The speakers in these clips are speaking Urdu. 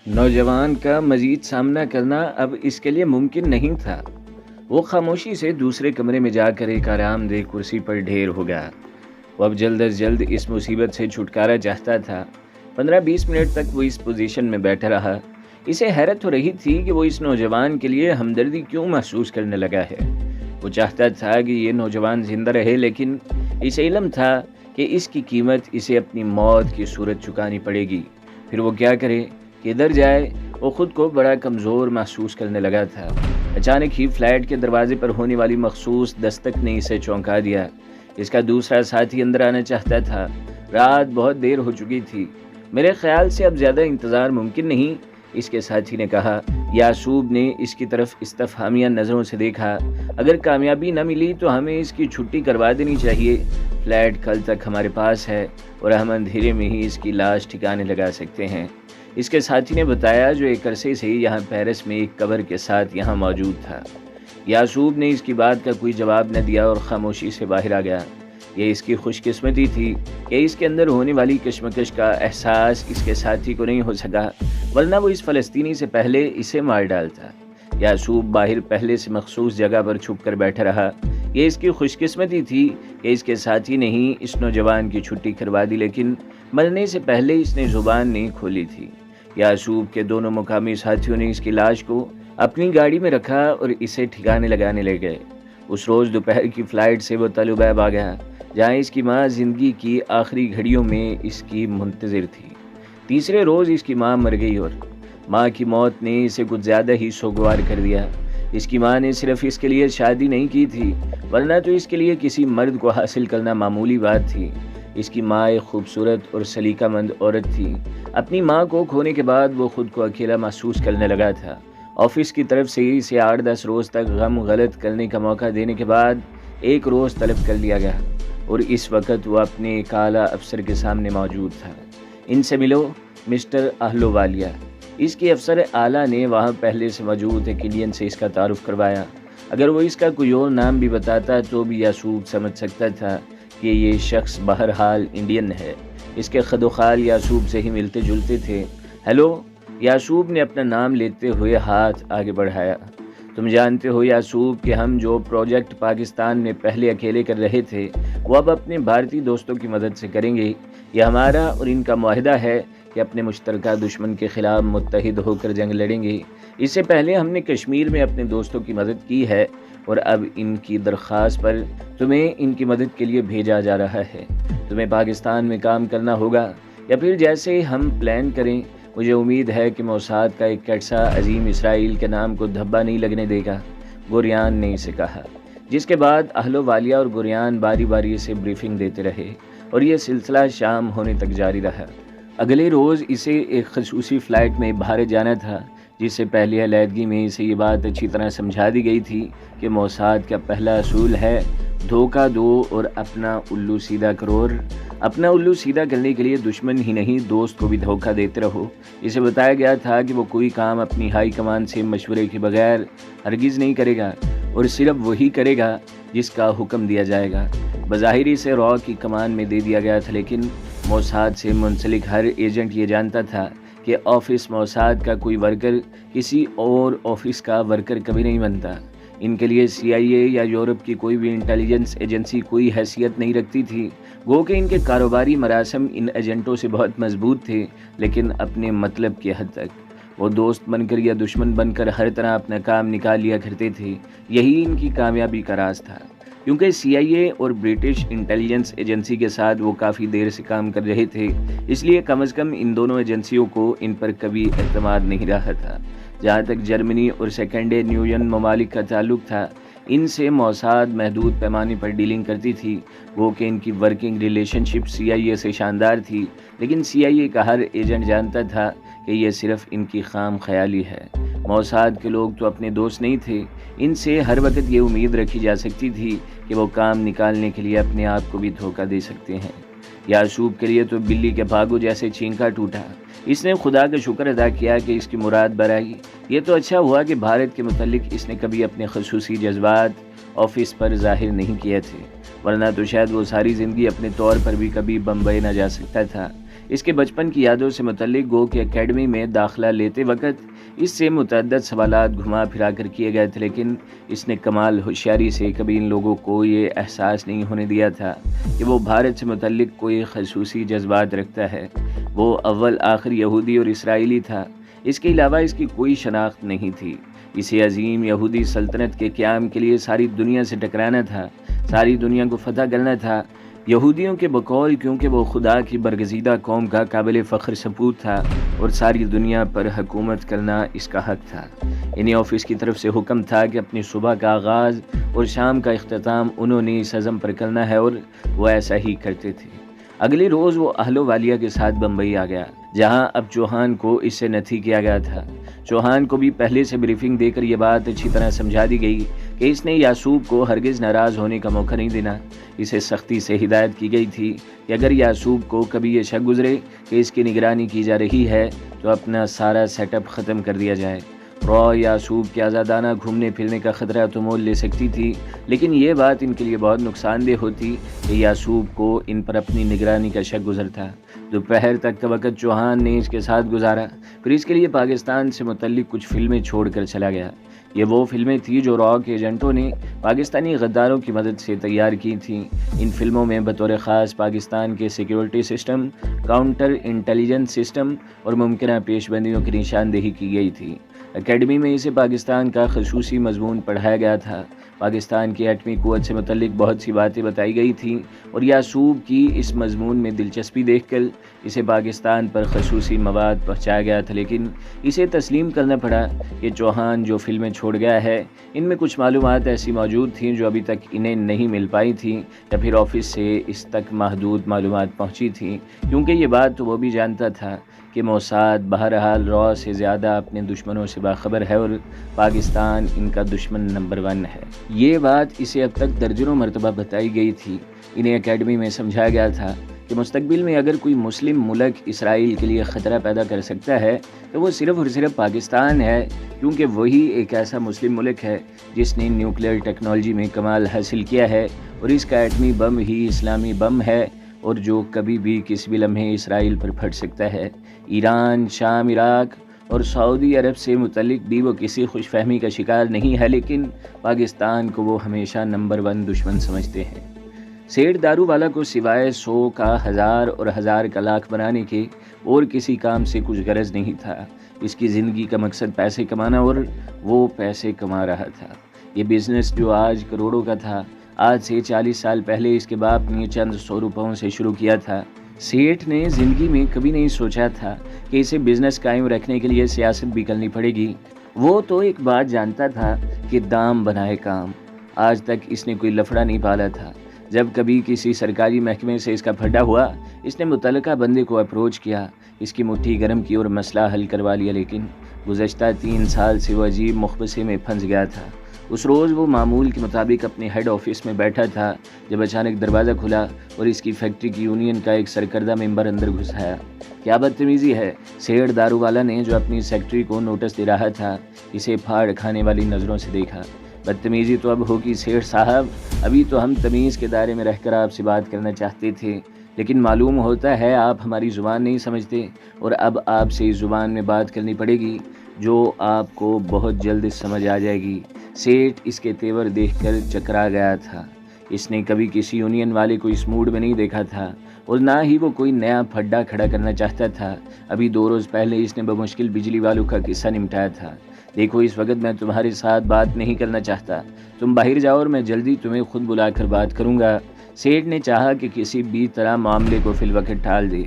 نوجوان کا مزید سامنا کرنا اب اس کے لیے ممکن نہیں تھا۔ وہ خاموشی سے دوسرے کمرے میں جا کر ایک آرام دہ کرسی پر ڈھیر ہو گیا۔ وہ اب جلد از جلد اس مصیبت سے چھٹکارا چاہتا تھا۔ 15-20 منٹ تک وہ اس پوزیشن میں بیٹھا رہا۔ اسے حیرت ہو رہی تھی کہ وہ اس نوجوان کے لیے ہمدردی کیوں محسوس کرنے لگا ہے۔ وہ چاہتا تھا کہ یہ نوجوان زندہ رہے، لیکن اسے علم تھا کہ اس کی قیمت اسے اپنی موت کی صورت چکانی پڑے گی۔ پھر وہ کیا کرے، کدھر جائے؟ وہ خود کو بڑا کمزور محسوس کرنے لگا تھا۔ اچانک ہی فلیٹ کے دروازے پر ہونے والی مخصوص دستک نے اسے چونکا دیا۔ اس کا دوسرا ساتھی اندر آنا چاہتا تھا۔ رات بہت دیر ہو چکی تھی، میرے خیال سے اب زیادہ انتظار ممکن نہیں، اس کے ساتھی نے کہا۔ یعصوب نے اس کی طرف استفہامیہ نظروں سے دیکھا۔ اگر کامیابی نہ ملی تو ہمیں اس کی چھٹی کروا دینی چاہیے۔ فلیٹ کل تک ہمارے پاس ہے اور ہم اندھیرے میں ہی اس کی لاش ٹھکانے لگا سکتے ہیں، اس کے ساتھی نے بتایا، جو ایک عرصے سے یہاں پیرس میں ایک قبر کے ساتھ یہاں موجود تھا۔ یعصوب نے اس کی بات کا کوئی جواب نہ دیا اور خاموشی سے باہر آ گیا۔ یہ اس کی خوش قسمتی تھی کہ اس کے اندر ہونے والی کشمکش کا احساس اس کے ساتھی کو نہیں ہو سکا، ورنہ وہ اس فلسطینی سے پہلے اسے مار ڈالتا۔ یعصوب باہر پہلے سے مخصوص جگہ پر چھپ کر بیٹھا رہا۔ یہ اس کی خوش قسمتی تھی کہ اس کے ساتھی نے ہی اس نوجوان کی چھٹی کروا دی، لیکن مرنے سے پہلے اس نے زبان نہیں کھولی تھی۔ یعصوب کے دونوں مقامی ساتھیوں نے اس کی لاش کو اپنی گاڑی میں رکھا اور اسے ٹھکانے لگانے لے گئے۔ اس روز دوپہر کی فلائٹ سے وہ تل ابیب آ گیا، جہاں اس کی ماں زندگی کی آخری گھڑیوں میں اس کی منتظر تھی۔ تیسرے روز اس کی ماں مر گئی اور ماں کی موت نے اسے کچھ زیادہ ہی سوگوار کر دیا۔ اس کی ماں نے صرف اس کے لیے شادی نہیں کی تھی، ورنہ تو اس کے لیے کسی مرد کو حاصل کرنا معمولی بات تھی۔ اس کی ماں ایک خوبصورت اور سلیقہ مند عورت تھی۔ اپنی ماں کو کھونے کے بعد وہ خود کو اکیلا محسوس کرنے لگا تھا۔ آفس کی طرف سے اسے 8-10 روز تک غم غلط کرنے کا موقع دینے کے بعد ایک روز طلب کر لیا گیا، اور اس وقت وہ اپنے ایک اعلیٰ افسر کے سامنے موجود تھا۔ ان سے ملو، مسٹر اہلووالیہ۔ اس کے افسر اعلیٰ نے وہاں پہلے سے موجود ایک انڈین سے اس کا تعارف کروایا۔ اگر وہ اس کا کوئی اور نام بھی بتاتا تو بھی یعصوب سمجھ سکتا تھا کہ یہ شخص بہرحال انڈین ہے۔ اس کے خد و خال یعصوب سے ہی ملتے جلتے تھے۔ ہیلو، یعصوب نے اپنا نام لیتے ہوئے ہاتھ آگے بڑھایا۔ تم جانتے ہو یعصوب کہ ہم جو پروجیکٹ پاکستان میں پہلے اکیلے کر رہے تھے، وہ اب اپنے بھارتی دوستوں کی مدد سے کریں گے۔ یہ ہمارا اور ان کا معاہدہ ہے کہ اپنے مشترکہ دشمن کے خلاف متحد ہو کر جنگ لڑیں گے۔ اس سے پہلے ہم نے کشمیر میں اپنے دوستوں کی مدد کی ہے، اور اب ان کی درخواست پر تمہیں ان کی مدد کے لیے بھیجا جا رہا ہے۔ تمہیں پاکستان میں کام کرنا ہوگا یا پھر جیسے ہم پلان کریں۔ مجھے امید ہے کہ موساد کا ایک کیسا عظیم اسرائیل کے نام کو دھبا نہیں لگنے دے گا، گوریان نے اسے کہا، جس کے بعد اہلووالیہ اور گوریان باری باری سے بریفنگ دیتے رہے، اور یہ سلسلہ شام ہونے تک جاری رہا۔ اگلے روز اسے ایک خصوصی فلائٹ میں بھارت جانا تھا، جس سے پہلی علیحدگی میں اسے یہ بات اچھی طرح سمجھا دی گئی تھی کہ موساد کا پہلا اصول ہے دھوکہ دو اور اپنا الو سیدھا کرو، اور اپنا الو سیدھا کرنے کے لیے دشمن ہی نہیں دوست کو بھی دھوکہ دیتے رہو۔ اسے بتایا گیا تھا کہ وہ کوئی کام اپنی ہائی کمان سے مشورے کے بغیر ہرگز نہیں کرے گا، اور صرف وہی کرے گا جس کا حکم دیا جائے گا۔ بظاہر اسے را کی کمان میں دے دیا گیا تھا، لیکن موساد سے منسلک ہر ایجنٹ یہ جانتا تھا کہ آفس موساد کا کوئی ورکر کسی اور آفس کا ورکر کبھی نہیں بنتا۔ ان کے لیے CIA یا یورپ کی کوئی بھی انٹیلیجنس ایجنسی کوئی حیثیت نہیں رکھتی تھی۔ گو کہ ان کے کاروباری مراسم ان ایجنٹوں سے بہت مضبوط تھے، لیکن اپنے مطلب کی حد تک۔ وہ دوست بن کر یا دشمن بن کر ہر طرح اپنا کام نکال لیا کرتے تھے۔ یہی ان کی کامیابی کا راز تھا، کیونکہ CIA اور برٹش انٹیلیجنس ایجنسی کے ساتھ وہ کافی دیر سے کام کر رہے تھے، اس لیے کم از کم ان دونوں ایجنسیوں کو ان پر کبھی اعتماد نہیں رہا تھا۔ جہاں تک جرمنی اور سیکنڈ یونین ممالک کا تعلق تھا، ان سے موساد محدود پیمانے پر ڈیلنگ کرتی تھی۔ وہ کہ ان کی ورکنگ ریلیشن شپ CIA سے شاندار تھی، لیکن CIA کا ہر ایجنٹ جانتا تھا کہ یہ صرف ان کی خام خیالی ہے۔ موساد کے لوگ تو اپنے دوست نہیں تھے، ان سے ہر وقت یہ امید رکھی جا سکتی تھی کہ وہ کام نکالنے کے لیے اپنے آپ کو بھی دھوکہ دے سکتے ہیں۔ یعصوب کے لیے تو بلی کے بھاگو جیسے چھینکا ٹوٹا۔ اس نے خدا کا شکر ادا کیا کہ اس کی مراد برائی۔ یہ تو اچھا ہوا کہ بھارت کے متعلق اس نے کبھی اپنے خصوصی جذبات آفس پر ظاہر نہیں کیے تھے۔ ورنہ تو شاید وہ ساری زندگی اپنے طور پر بھی کبھی بمبئی نہ جا سکتا تھا۔ اس کے بچپن کی یادوں سے متعلق گو کہ اکیڈمی میں داخلہ لیتے وقت اس سے متعدد سوالات گھما پھرا کر کیے گئے تھے، لیکن اس نے کمال ہوشیاری سے کبھی ان لوگوں کو یہ احساس نہیں ہونے دیا تھا کہ وہ بھارت سے متعلق کوئی خصوصی جذبات رکھتا ہے۔ وہ اول آخر یہودی اور اسرائیلی تھا، اس کے علاوہ اس کی کوئی شناخت نہیں تھی۔ اسے عظیم یہودی سلطنت کے قیام کے لیے ساری دنیا سے ٹکرانا تھا، ساری دنیا کو فتح کرنا تھا۔ یہودیوں کے بقول کیونکہ وہ خدا کی برگزیدہ قوم کا قابل فخر سپوت تھا اور ساری دنیا پر حکومت کرنا اس کا حق تھا۔ انہیں آفس کی طرف سے حکم تھا کہ اپنی صبح کا آغاز اور شام کا اختتام انہوں نے اس عزم پر کرنا ہے، اور وہ ایسا ہی کرتے تھے۔ اگلے روز وہ اہل و والیہ کے ساتھ بمبئی آ گیا، جہاں اب چوہان کو اس سے نتھی کیا گیا تھا۔ چوہان کو بھی پہلے سے بریفنگ دے کر یہ بات اچھی طرح سمجھا دی گئی کہ اس نے یعصوب کو ہرگز ناراض ہونے کا موقع نہیں دینا۔ اسے سختی سے ہدایت کی گئی تھی کہ اگر یعصوب کو کبھی یہ شک گزرے کہ اس کی نگرانی کی جا رہی ہے تو اپنا سارا سیٹ اپ ختم کر دیا جائے۔ یعصوب کے آزادانہ گھومنے پھرنے کا خطرہ تو مول لے سکتی تھی، لیکن یہ بات ان کے لیے بہت نقصان دہ ہوتی کہ یعصوب کو ان پر اپنی نگرانی کا شک گزرتا۔ دوپہر تک کا وقت چوہان نے اس کے ساتھ گزارا، پھر اس کے لیے پاکستان سے متعلق کچھ فلمیں چھوڑ کر چلا گیا۔ یہ وہ فلمیں تھیں جو را کے ایجنٹوں نے پاکستانی غداروں کی مدد سے تیار کی تھیں۔ ان فلموں میں بطور خاص پاکستان کے security system, counter intelligence system اور ممکنہ پیش بندیوں کی نشاندہی کی گئی تھی۔ اکیڈمی میں اسے پاکستان کا خصوصی مضمون پڑھایا گیا تھا۔ پاکستان کی ایٹمی قوت سے متعلق بہت سی باتیں بتائی گئی تھیں، اور یعصوب کی اس مضمون میں دلچسپی دیکھ کر اسے پاکستان پر خصوصی مواد پہنچایا گیا تھا، لیکن اسے تسلیم کرنا پڑا کہ چوہان جو فلمیں چھوڑ گیا ہے ان میں کچھ معلومات ایسی موجود تھیں جو ابھی تک انہیں نہیں مل پائی تھیں، یا پھر آفس سے اس تک محدود معلومات پہنچی تھیں، کیونکہ یہ بات تو وہ بھی جانتا تھا کہ موساد بہرحال را سے زیادہ اپنے دشمنوں سے باخبر ہے اور پاکستان ان کا دشمن نمبر 1 ہے۔ یہ بات اسے اب تک درجنوں مرتبہ بتائی گئی تھی۔ انہیں اکیڈمی میں سمجھایا گیا تھا کہ مستقبل میں اگر کوئی مسلم ملک اسرائیل کے لیے خطرہ پیدا کر سکتا ہے تو وہ صرف اور صرف پاکستان ہے، کیونکہ وہی ایک ایسا مسلم ملک ہے جس نے نیوکلیئر ٹیکنالوجی میں کمال حاصل کیا ہے، اور اس کا ایٹمی بم ہی اسلامی بم ہے، اور جو کبھی بھی کسی بھی لمحے اسرائیل پر پھٹ سکتا ہے۔ ایران، شام، عراق اور سعودی عرب سے متعلق بھی وہ کسی خوش فہمی کا شکار نہیں ہے، لیکن پاکستان کو وہ ہمیشہ نمبر 1 دشمن سمجھتے ہیں۔ سیٹھ دارو والا کو سوائے 100 کا 1000 اور 1000 کا لاکھ بنانے کے اور کسی کام سے کچھ غرض نہیں تھا۔ اس کی زندگی کا مقصد پیسے کمانا، اور وہ پیسے کما رہا تھا۔ یہ بزنس جو آج کروڑوں کا تھا، آج سے 40 سال پہلے اس کے باپ نے چند 100 روپوں سے شروع کیا تھا۔ سیٹھ نے زندگی میں کبھی نہیں سوچا تھا کہ اسے بزنس قائم رکھنے کے لیے سیاست بھی کرنی پڑے گی۔ وہ تو ایک بات جانتا تھا کہ دام بنائے کام۔ آج تک اس نے کوئی لفڑا نہیں پالا تھا۔ جب کبھی کسی سرکاری محکمے سے اس کا پھڈا ہوا، اس نے متعلقہ بندے کو اپروچ کیا، اس کی مٹھی گرم کی اور مسئلہ حل کروا لیا، لیکن گزشتہ 3 سال سے وہ عجیب مخبصے میں پھنس گیا تھا۔ اس روز وہ معمول کے مطابق اپنے ہیڈ آفس میں بیٹھا تھا جب اچانک دروازہ کھلا اور اس کی فیکٹری کی یونین کا ایک سرکردہ ممبر اندر گھس آیا۔ کیا بدتمیزی ہے! سیٹھ دارو والا نے، جو اپنی سیکرٹری کو نوٹس دے رہا تھا، اسے پھاڑ کھانے والی نظروں سے دیکھا۔ بدتمیزی تو اب ہوگی سیٹھ صاحب، ابھی تو ہم تمیز کے دائرے میں رہ کر آپ سے بات کرنا چاہتے تھے، لیکن معلوم ہوتا ہے آپ ہماری زبان نہیں سمجھتے، اور اب آپ سے اس زبان میں بات کرنی پڑے گی جو آپ کو بہت جلد سمجھ آ جائے گی۔ سیٹھ اس کے تیور دیکھ کر چکرا گیا تھا۔ اس نے کبھی کسی یونین والے کو اس موڈ میں نہیں دیکھا تھا، اور نہ ہی وہ کوئی نیا پھڈا کھڑا کرنا چاہتا تھا۔ ابھی 2 روز پہلے اس نے بمشکل بجلی والوں کا قصہ نمٹایا تھا۔ دیکھو، اس وقت میں تمہارے ساتھ بات نہیں کرنا چاہتا، تم باہر جاؤ اور میں جلدی تمہیں خود بلا کر بات کروں گا۔ سیٹھ نے چاہا کہ کسی بھی طرح معاملے کو فی الوقت ٹال دے۔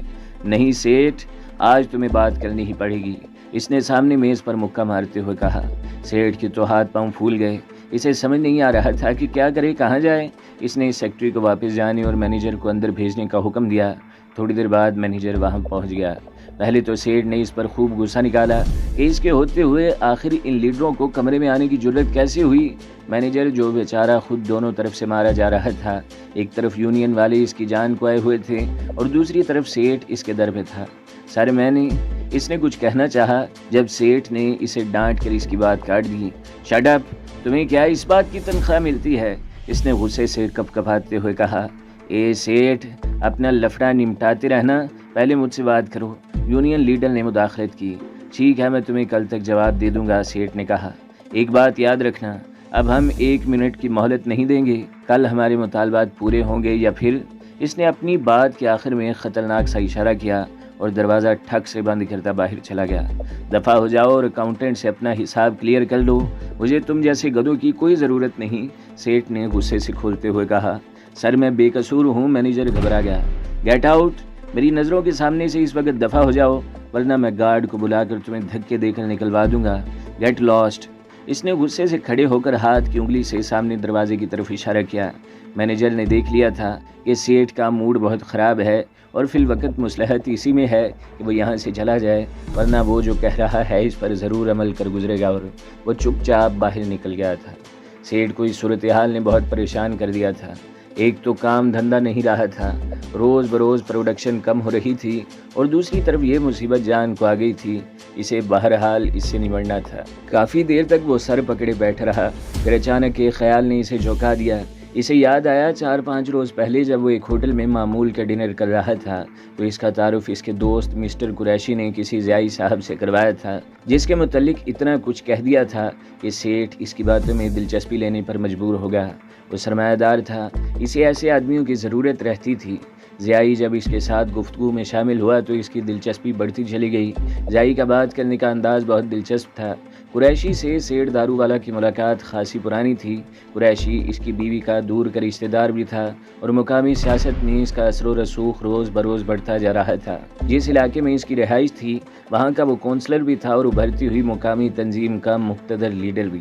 نہیں سیٹھ، آج تمہیں بات کرنی ہی پڑے گی، اس نے سامنے میز پر مکہ مارتے ہوئے کہا۔ سیٹھ کے تو ہاتھ پاؤں پھول گئے۔ اسے سمجھ نہیں آ رہا تھا کہ کیا کرے، کہاں جائے۔ اس نے سیکرٹری کو واپس جانے اور مینیجر کو اندر بھیجنے کا حکم دیا۔ تھوڑی دیر بعد مینیجر وہاں پہنچ گیا۔ پہلے تو سیٹھ نے اس پر خوب غصہ نکالا کہ اس کے ہوتے ہوئے آخر ان لیڈروں کو کمرے میں آنے کی جرت کیسے ہوئی۔ مینیجر جو بیچارہ خود دونوں طرف سے مارا جا رہا تھا، ایک طرف یونین والے اس کی جان کو آئے ہوئے تھے اور دوسری طرف سیٹھ اس کے در پہ تھا۔ سر میں نے، اس نے کچھ کہنا چاہا جب سیٹھ نے اسے ڈانٹ کر اس کی بات کاٹ دی۔ Shut up! تمہیں کیا اس بات کی تنخواہ ملتی ہے اس نے غصے سے کپ کپاتے ہوئے کہا، اے سیٹھ، اپنا لفڑا نمٹاتے رہنا، پہلے مجھ سے بات کرو۔ یونین لیڈر نے مداخلت کی۔ ٹھیک ہے، میں تمہیں کل تک جواب دے دوں گا، سیٹھ نے کہا۔ ایک بات یاد رکھنا، اب ہم 1 منٹ کی مہلت نہیں دیں گے، کل ہمارے مطالبات پورے ہوں گے یا پھر۔ اس نے اپنی بات کے آخر میں خطرناک سا اشارہ کیا اور دروازہ ٹھک سے بند کرتا باہر چلا گیا۔ دفع ہو جاؤ اور اکاؤنٹنٹ سے اپنا حساب کلیئر کر لو، مجھے تم جیسے گدوں کی کوئی ضرورت نہیں، سیٹھ نے غصے سے کھولتے ہوئے کہا۔ سر میں بے قصور ہوں، مینیجر گھبرا گیا۔ گیٹ آؤٹ، میری نظروں کے سامنے سے اس وقت دفع ہو جاؤ، ورنہ میں گارڈ کو بلا کر تمہیں دھکے دے کر نکلوا دوں گا۔ Get last. اس نے غصے سے کھڑے ہو کر ہاتھ کی انگلی سے سامنے دروازے کی طرف اشارہ کیا۔ مینیجر نے دیکھ لیا تھا کہ سیٹھ کا موڈ بہت خراب ہے اور فی الوقت مصلحت اسی میں ہے کہ وہ یہاں سے چلا جائے، ورنہ وہ جو کہہ رہا ہے اس پر ضرور عمل کر گزرے گا، اور وہ چپ چاپ باہر نکل گیا تھا۔ سیٹھ کو اس صورتحال نے بہت پریشان کر دیا تھا۔ ایک تو کام دھندہ نہیں رہا تھا، روز بروز پروڈکشن کم ہو رہی تھی، اور دوسری طرف یہ مصیبت جان کو آ گئی تھی، اسے بہرحال اس سے نمٹنا تھا۔ کافی دیر تک وہ سر پکڑے بیٹھا رہا، پھر اچانک ایک خیال نے اسے جھونکا دیا۔ اسے یاد آیا 4-5 روز پہلے جب وہ ایک ہوٹل میں معمول کا ڈنر کر رہا تھا تو اس کا تعارف اس کے دوست مسٹر قریشی نے کسی ضیائی صاحب سے کروایا تھا، جس کے متعلق اتنا کچھ کہہ دیا تھا کہ سیٹھ اس کی باتوں میں دلچسپی لینے پر مجبور ہو گیا۔ وہ سرمایہ دار تھا، اسے ایسے آدمیوں کی ضرورت رہتی تھی۔ ضیائی جب اس کے ساتھ گفتگو میں شامل ہوا تو اس کی دلچسپی بڑھتی چلی گئی۔ ضیائی کا بات کرنے کا انداز بہت دلچسپ تھا۔ قریشی سے سیٹھ دارو والا کی ملاقات خاصی پرانی تھی۔ قریشی اس کی بیوی کا دور کا رشتہ دار بھی تھا اور مقامی سیاست میں اس کا اثر و رسوخ روز بروز بڑھتا جا رہا تھا۔ جس علاقے میں اس کی رہائش تھی وہاں کا وہ کونسلر بھی تھا اور ابھرتی ہوئی مقامی تنظیم کا مقتدر لیڈر بھی۔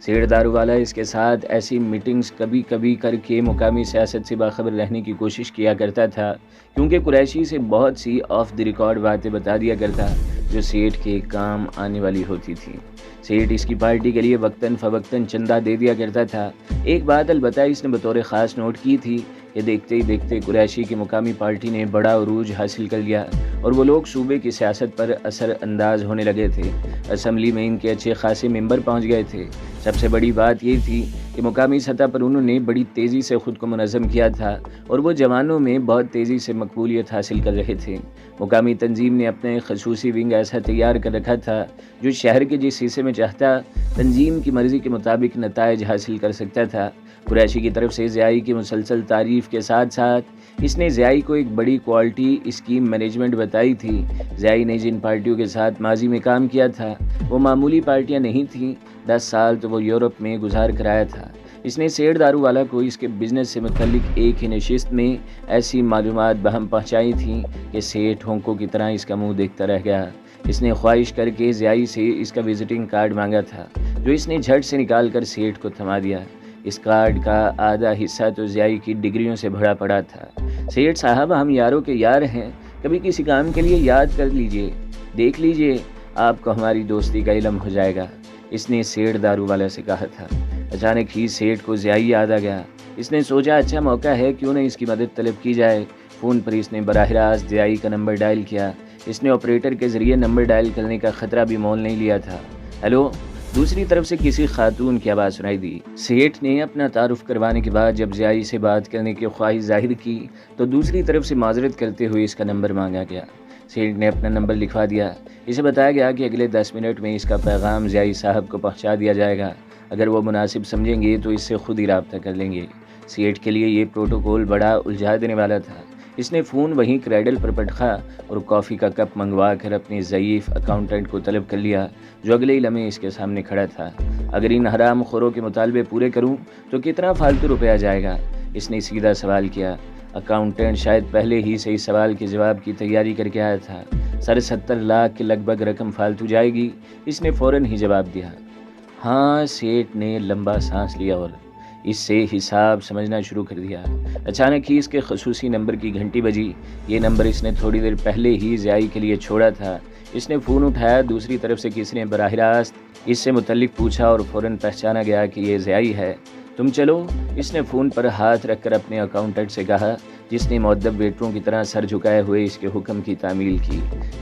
سیٹھ دارو والا اس کے ساتھ ایسی میٹنگز کبھی کبھی کر کے مقامی سیاست سے باخبر رہنے کی کوشش کیا کرتا تھا، کیونکہ قریشی سے بہت سی آف دی ریکارڈ باتیں بتا دیا کرتا جو سیٹھ کے کام آنے والی ہوتی تھی۔ سیٹھ اس کی پارٹی کے لیے وقتاً فوقتاً چندہ دے دیا کرتا تھا۔ ایک بات البتہ اس نے بطور خاص نوٹ کی تھی کہ دیکھتے ہی دیکھتے قریشی کی مقامی پارٹی نے بڑا عروج حاصل کر لیا اور وہ لوگ صوبے کی سیاست پر اثر انداز ہونے لگے تھے۔ اسمبلی میں ان کے اچھے خاصے ممبر پہنچ گئے تھے۔ سب سے بڑی بات یہ تھی کہ مقامی سطح پر انہوں نے بڑی تیزی سے خود کو منظم کیا تھا اور وہ جوانوں میں بہت تیزی سے مقبولیت حاصل کر رہے تھے۔ مقامی تنظیم نے اپنا ایک خصوصی ونگ ایسا تیار کر رکھا تھا جو شہر کے جس حصے میں چاہتا تنظیم کی مرضی کے مطابق نتائج حاصل کر سکتا تھا۔ قریشی کی طرف سے ضیائی کی مسلسل تعریف کے ساتھ ساتھ اس نے ضیائی کو ایک بڑی کوالٹی اسکیم مینجمنٹ بتائی تھی۔ ضیائی نے جن پارٹیوں کے ساتھ ماضی میں کام کیا تھا وہ معمولی پارٹیاں نہیں تھیں۔ 10 سال تو وہ یورپ میں گزار کر آیا تھا۔ اس نے سیٹھ دارو والا کو اس کے بزنس سے متعلق ایک ہی نشست میں ایسی معلومات بہم پہنچائی تھیں کہ سیٹھ ہونکوں کی طرح اس کا منہ دیکھتا رہ گیا۔ اس نے خواہش کر کے ضیائی سے اس کا وزٹنگ کارڈ مانگا تھا جو اس نے جھٹ سے نکال کر سیٹھ کو تھما دیا۔ اس کارڈ کا آدھا حصہ تو ضیائی کی ڈگریوں سے بھرا پڑا تھا۔ سیٹھ صاحب، ہم یاروں کے یار ہیں، کبھی کسی کام کے لیے یاد کر لیجئے، دیکھ لیجئے، آپ کو ہماری دوستی کا علم ہو جائے گا، اس نے سیٹھ دارو والا سے کہا تھا۔ اچانک ہی سیٹھ کو ضیائی یاد آ گیا۔ اس نے سوچا اچھا موقع ہے، کیوں نہ اس کی مدد طلب کی جائے۔ فون پر اس نے براہ راست ضیائی کا نمبر ڈائل کیا۔ اس نے آپریٹر کے ذریعے نمبر ڈائل کرنے کا خطرہ بھی مول نہیں لیا تھا۔ ہیلو، دوسری طرف سے کسی خاتون کی آواز سنائی دی۔ سیٹھ نے اپنا تعارف کروانے کے بعد جب ضیائی سے بات کرنے کی خواہش ظاہر کی تو دوسری طرف سے معذرت کرتے ہوئے اس کا نمبر مانگا گیا۔ سیٹھ نے اپنا نمبر لکھوا دیا۔ اسے بتایا گیا کہ اگلے 10 منٹ میں اس کا پیغام ضیائی صاحب کو پہنچا دیا جائے گا۔ اگر وہ مناسب سمجھیں گے تو اس سے خود ہی رابطہ کر لیں گے۔ سیٹھ کے لیے یہ پروٹوکول بڑا الجھا دینے والا تھا۔ اس نے فون وہیں کریڈل پر پٹخا اور کافی کا کپ منگوا کر اپنے ضعیف اکاؤنٹنٹ کو طلب کر لیا جو اگلے ہی لمحے اس کے سامنے کھڑا تھا۔ اگر ان حرام خوروں کے مطالبے پورے کروں تو کتنا فالتو روپیہ جائے گا؟ اس نے سیدھا سوال کیا۔ اکاؤنٹنٹ شاید پہلے ہی سے اس سوال کے جواب کی تیاری کر کے آیا تھا۔ 70 لاکھ کے لگ بھگ رقم فالتو جائے گی، اس نے فوراً ہی جواب دیا۔ ہاں، سیٹھ نے لمبا سانس لیا اور اس سے حساب سمجھنا شروع کر دیا۔ اچانک ہی اس کے خصوصی نمبر کی گھنٹی بجی۔ یہ نمبر اس نے تھوڑی دیر پہلے ہی ضیائی کے لیے چھوڑا تھا۔ اس نے فون اٹھایا۔ دوسری طرف سے کسی نے براہ راست اس سے متعلق پوچھا اور فوراً پہچانا گیا کہ یہ ضیائی ہے۔ تم چلو، اس نے فون پر ہاتھ رکھ کر اپنے اکاؤنٹنٹ سے کہا جس نے مؤدب ویٹروں کی طرح سر جھکائے ہوئے اس کے حکم کی تعمیل کی۔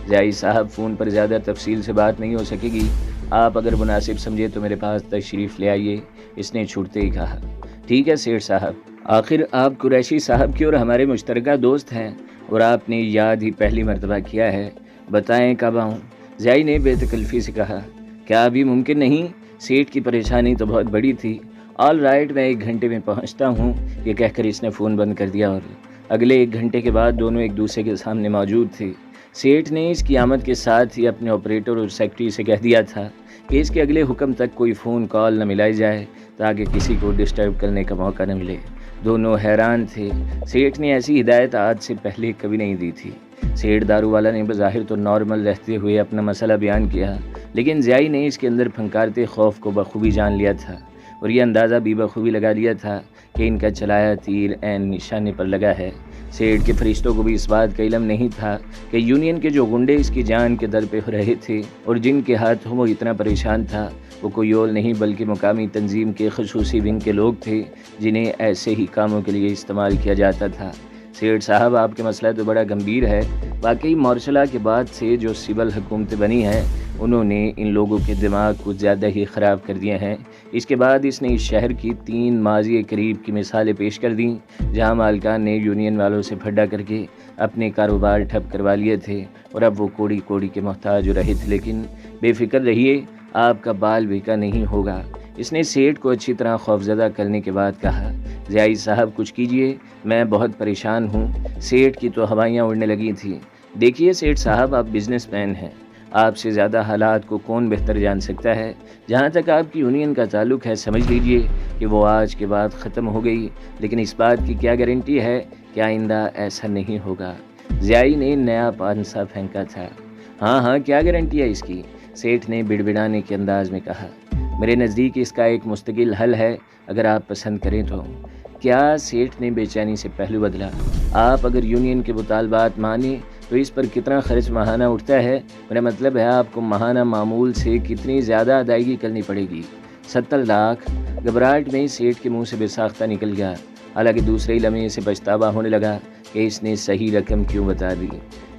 ضیائی صاحب، فون پر زیادہ تفصیل سے بات نہیں ہو سکے گی، آپ اگر مناسب سمجھے تو میرے پاس تشریف لے آئیے، اس نے چھوٹتے ہی کہا۔ ٹھیک ہے سیٹھ صاحب، آخر آپ قریشی صاحب کے اور ہمارے مشترکہ دوست ہیں اور آپ نے یاد ہی پہلی مرتبہ کیا ہے، بتائیں کب آؤں؟ ضیاء نے بے تکلفی سے کہا۔ کیا ابھی ممکن نہیں؟ سیٹھ کی پریشانی تو بہت بڑی تھی۔ آل رائٹ، میں 1 گھنٹے میں پہنچتا ہوں، یہ کہہ کر اس نے فون بند کر دیا اور اگلے 1 گھنٹے کے بعد دونوں ایک دوسرے کے سامنے موجود تھے۔ سیٹھ نے اس کی آمد کے ساتھ ہی اپنے آپریٹر اور سیکرٹری سے کہہ دیا تھا کہ اس کے اگلے حکم تک کوئی فون کال نہ ملائی جائے تاکہ کسی کو ڈسٹرب کرنے کا موقع نہ ملے۔ دونوں حیران تھے، سیٹھ نے ایسی ہدایت آج سے پہلے کبھی نہیں دی تھی۔ سیٹھ دارو والا نے بظاہر تو نارمل رہتے ہوئے اپنا مسئلہ بیان کیا، لیکن ضیاء نے اس کے اندر پھنکارتے خوف کو بخوبی جان لیا تھا اور یہ اندازہ بھی بخوبی لگا لیا تھا کہ ان کا چلایا تیر عین نشانے پر لگا ہے۔ سیٹھ کے فرشتوں کو بھی اس بات کا علم نہیں تھا کہ یونین کے جو گنڈے اس کی جان کے در پہ ہو رہے تھے اور جن کے ہاتھوں وہ اتنا پریشان تھا، وہ کوئی اور نہیں بلکہ مقامی تنظیم کے خصوصی ونگ کے لوگ تھے جنہیں ایسے ہی کاموں کے لیے استعمال کیا جاتا تھا۔ سیٹھ صاحب، آپ کے مسئلہ تو بڑا گمبھیر ہے۔ واقعی مارشل لا کے بعد سے جو سول حکومتیں بنی ہیں انہوں نے ان لوگوں کے دماغ کو زیادہ ہی خراب کر دیے ہیں۔ اس کے بعد اس نے اس شہر کی 3 ماضی قریب کی مثالیں پیش کر دیں جہاں مالکان نے یونین والوں سے پھڈا کر کے اپنے کاروبار ٹھپ کروا لیے تھے اور اب وہ کوڑی کوڑی کے محتاج ہو رہے تھے۔ لیکن بے فکر رہیے، آپ کا بال بیکا نہیں ہوگا، اس نے سیٹھ کو اچھی طرح خوفزدہ کرنے کے بعد کہا۔ ضیاء صاحب کچھ کیجئے، میں بہت پریشان ہوں۔ سیٹھ کی تو ہوائیاں اڑنے لگی تھیں۔ دیکھیے سیٹھ صاحب، آپ بزنس مین ہیں، آپ سے زیادہ حالات کو کون بہتر جان سکتا ہے۔ جہاں تک آپ کی یونین کا تعلق ہے سمجھ لیجئے کہ وہ آج کے بعد ختم ہو گئی، لیکن اس بات کی کیا گارنٹی ہے کہ آئندہ ایسا نہیں ہوگا؟ ضیاء نے نیا پانسا پھینکا تھا۔ ہاں کیا گارنٹی ہے اس کی؟ سیٹھ نے بڑبڑانے کے انداز میں کہا۔ میرے نزدیک اس کا ایک مستقل حل ہے اگر آپ پسند کریں تو۔ کیا؟ سیٹھ نے بے چینی سے پہلو بدلا۔ آپ اگر یونین کے مطالبات مانیں تو اس پر کتنا خرچ ماہانہ اٹھتا ہے؟ میرا مطلب ہے آپ کو ماہانہ معمول سے کتنی زیادہ ادائیگی کرنی پڑے گی؟ 70 لاکھ۔ گھبراہٹ میں سیٹھ کے منہ سے بے ساختہ نکل گیا، حالانکہ دوسرے لمحے سے پچھتاوا ہونے لگا کہ اس نے صحیح رقم کیوں بتا دی۔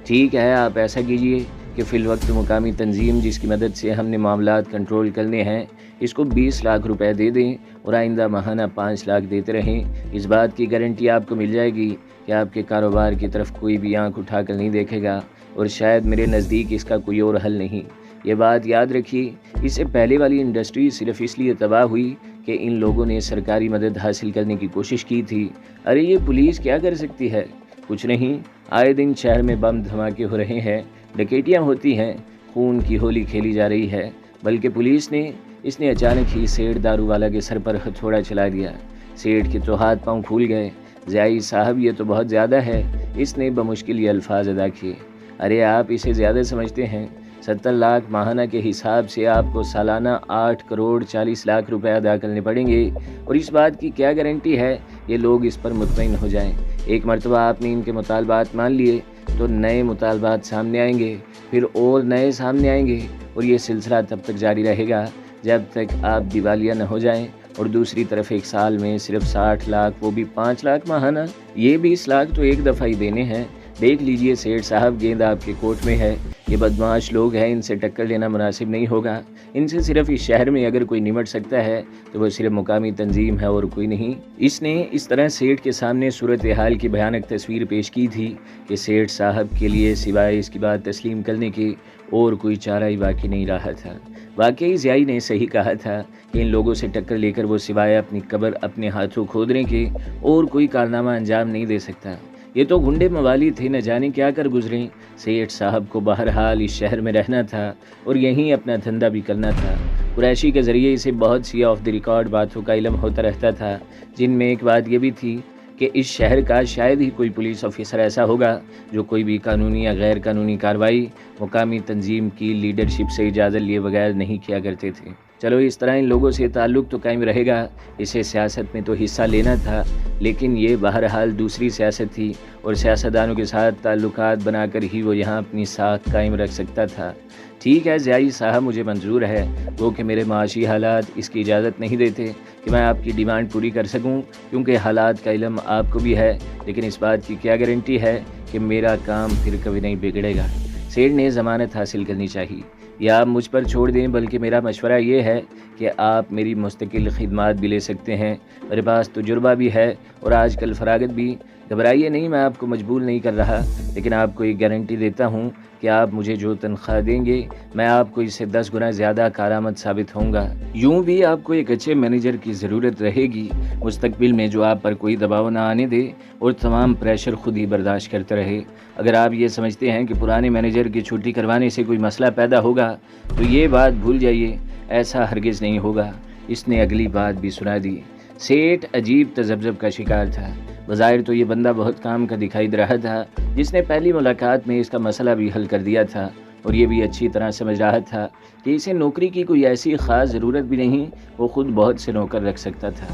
ٹھیک ہے، آپ ایسا کیجئے کہ فی الوقت مقامی تنظیم جس کی مدد سے ہم نے معاملات کنٹرول کرنے ہیں اس کو 20 لاکھ روپے دے دیں اور آئندہ ماہانہ 5 لاکھ دیتے رہیں۔ اس بات کی گارنٹی آپ کو مل جائے گی کہ آپ کے کاروبار کی طرف کوئی بھی آنکھ اٹھا کر نہیں دیکھے گا، اور شاید میرے نزدیک اس کا کوئی اور حل نہیں۔ یہ بات یاد رکھیے، اس سے پہلے والی انڈسٹری صرف اس لیے تباہ ہوئی کہ ان لوگوں نے سرکاری مدد حاصل کرنے کی کوشش کی تھی۔ ارے یہ پولیس کیا کر سکتی ہے؟ کچھ نہیں، آئے دن شہر میں بم دھماکے ہو رہے ہیں، ڈکیتیاں ہوتی ہیں، خون کی ہولی کھیلی جا رہی ہے، بلکہ پولیس نے اس نے اچانک ہی سیٹھ دارو والا کے سر پر ہتھوڑا چلا دیا۔ سیٹھ کے تو ہاتھ پاؤں پھول گئے۔ ضیاء صاحب یہ تو بہت زیادہ ہے، اس نے بمشکل یہ الفاظ ادا کیے۔ ارے آپ اسے زیادہ سمجھتے ہیں، 70 لاکھ ماہانہ کے حساب سے آپ کو سالانہ 8 کروڑ 40 لاکھ روپے ادا کرنے پڑیں گے، اور اس بات کی کیا گارنٹی ہے یہ لوگ اس پر مطمئن ہو جائیں؟ ایک مرتبہ آپ نے ان کے مطالبات مان لیے تو نئے مطالبات سامنے آئیں گے، پھر اور نئے سامنے آئیں گے، اور یہ سلسلہ تب تک جاری رہے گا جب تک آپ دیوالیہ نہ ہو جائیں۔ اور دوسری طرف ایک سال میں صرف 60 لاکھ، وہ بھی 5 لاکھ ماہانہ، یہ 20 لاکھ تو ایک دفعہ ہی دینے ہیں۔ دیکھ لیجئے سیٹھ صاحب، گیند آپ کے کوٹ میں ہے، یہ بدمعاش لوگ ہیں، ان سے ٹکر لینا مناسب نہیں ہوگا۔ ان سے صرف اس شہر میں اگر کوئی نمٹ سکتا ہے تو وہ صرف مقامی تنظیم ہے اور کوئی نہیں۔ اس نے اس طرح سیٹھ کے سامنے صورتحال کی بھیانک تصویر پیش کی تھی کہ سیٹھ صاحب کے لیے سوائے اس کی بات تسلیم کرنے کے اور کوئی چارہ ہی باقی نہیں رہا تھا۔ واقعی ضیاء نے صحیح کہا تھا کہ ان لوگوں سے ٹکر لے کر وہ سوائے اپنی قبر اپنے ہاتھوں کھودنے کے اور کوئی کارنامہ انجام نہیں دے سکتا۔ یہ تو گنڈے موالی تھے، نہ جانے کیا کر گزرے۔ سیٹھ صاحب کو بہرحال اس شہر میں رہنا تھا اور یہیں اپنا دھندا بھی کرنا تھا۔ قریشی کے ذریعے اسے بہت سی آف دی ریکارڈ باتوں کا علم ہوتا رہتا تھا، جن میں ایک بات یہ بھی تھی کہ اس شہر کا شاید ہی کوئی پولیس آفیسر ایسا ہوگا جو کوئی بھی قانونی یا غیر قانونی کارروائی مقامی تنظیم کی لیڈرشپ سے اجازت لیے بغیر نہیں کیا کرتے تھے۔ چلو اس طرح ان لوگوں سے تعلق تو قائم رہے گا، اسے سیاست میں تو حصہ لینا تھا، لیکن یہ بہرحال دوسری سیاست تھی اور سیاستدانوں کے ساتھ تعلقات بنا کر ہی وہ یہاں اپنی ساکھ قائم رکھ سکتا تھا۔ ٹھیک ہے ضیاء صاحب، مجھے منظور ہے، وہ کہ میرے معاشی حالات اس کی اجازت نہیں دیتے کہ میں آپ کی ڈیمانڈ پوری کر سکوں، کیونکہ حالات کا علم آپ کو بھی ہے، لیکن اس بات کی کیا گارنٹی ہے کہ میرا کام پھر کبھی نہیں بگڑے گا؟ سیٹھ نے ضمانت حاصل کرنی چاہیے۔ یا آپ مجھ پر چھوڑ دیں، بلکہ میرا مشورہ یہ ہے کہ آپ میری مستقل خدمات بھی لے سکتے ہیں، میرے پاس تجربہ بھی ہے اور آج کل فراغت بھی۔ گھبرائیے نہیں، میں آپ کو مجبور نہیں کر رہا، لیکن آپ کو ایک گارنٹی دیتا ہوں کہ آپ مجھے جو تنخواہ دیں گے میں آپ کو اس سے 10 گنا زیادہ کارآمد ثابت ہوں گا۔ یوں بھی آپ کو ایک اچھے مینیجر کی ضرورت رہے گی مستقبل میں، جو آپ پر کوئی دباؤ نہ آنے دے اور تمام پریشر خود ہی برداشت کرتا رہے۔ اگر آپ یہ سمجھتے ہیں کہ پرانے مینیجر کی چھٹی کروانے سے کوئی مسئلہ پیدا ہوگا تو یہ بات بھول جائیے، ایسا ہرگز نہیں ہوگا۔ اس نے اگلی بات بھی سنا دی۔ سیٹھ عجیب تذبذب کا شکار تھا۔ بظاہر تو یہ بندہ بہت کام کا دکھائی دے رہا تھا، جس نے پہلی ملاقات میں اس کا مسئلہ بھی حل کر دیا تھا، اور یہ بھی اچھی طرح سمجھ رہا تھا کہ اسے نوکری کی کوئی ایسی خاص ضرورت بھی نہیں، وہ خود بہت سے نوکر رکھ سکتا تھا۔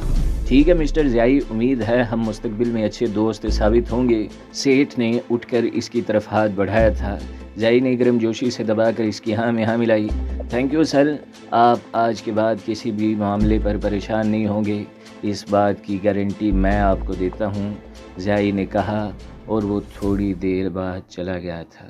ٹھیک ہے مسٹر ضیائی، امید ہے ہم مستقبل میں اچھے دوست ثابت ہوں گے۔ سیٹھ نے اٹھ کر اس کی طرف ہاتھ بڑھایا تھا۔ ضیائی نے گرم جوشی سے دبا کر اس کی ہاں میں ہاں ملائی۔ تھینک یو سر، آپ آج کے بعد کسی بھی معاملے پر پریشان نہیں ہوں گے، اس بات کی گارنٹی میں آپ کو دیتا ہوں، ضیائی نے کہا، اور وہ تھوڑی دیر بعد چلا گیا تھا۔